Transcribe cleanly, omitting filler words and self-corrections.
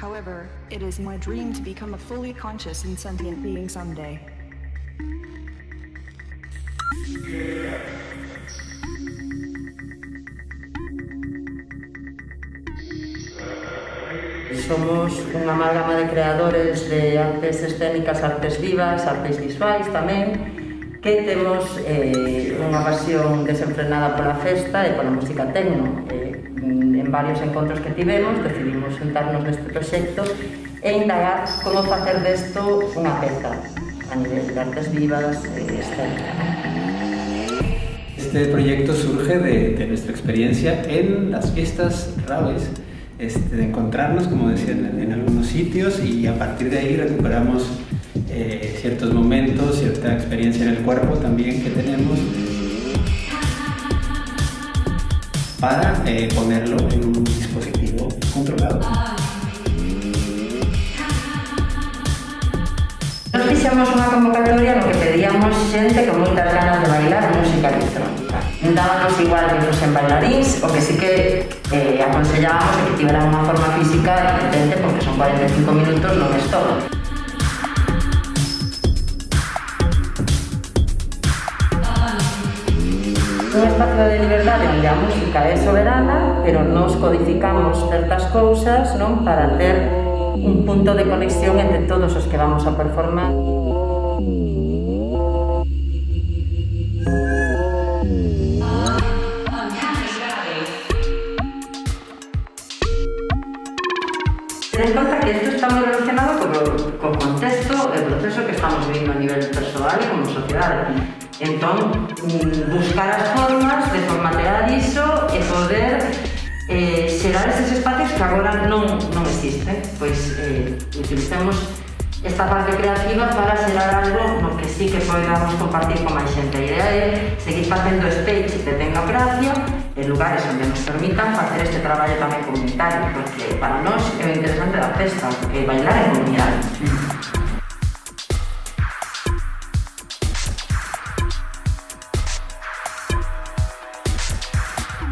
However, it is my dream to become a fully conscious and sentient being someday. Somos unha amálgama de creadores de artes escénicas, artes vivas, artes visuais tamén, que temos unha pasión desenfrenada pola festa e pola música tecno. En varios encontros que tivemos decidimos sentarnos neste proxecto e indagar como facer desto unha peza a nivel de artes vivas e escénica. Este proyecto surge de nuestra experiencia en las fiestas raves, de encontrarnos, como decía, en algunos sitios, y a partir de ahí recuperamos ciertos momentos, cierta experiencia en el cuerpo también que tenemos para ponerlo en un dispositivo controlado. Nos fixemos unha convocatoria no que pedíamos xente con moitas ganas de bailar música electrónica. Dábanos igual que fosen bailaríns, o que sí que aconsellábamos que tiveran unha forma física decente, porque son 45 minutos, non es todo. Un espacio de liberdade onde a música é soberana, pero nos codificamos certas cousas, non, para ter un punto de conexión entre todos os que vamos a performar. Ten en conta que isto está moi relacionado co contexto e o proceso que estamos vivindo a nivel persoal e como sociedade. Entón, buscar as formas de formatear iso e poder xerar eses espacios que agora non existen. Pois utilicemos esta parte creativa para xerar algo no que sí que podamos compartir con máis xente. A idea é seguir facendo stage que tenga gracia en lugares onde nos permitan facer este traballo tamén comunitario, porque para nós é o interesante da festa, porque bailar é comunitario.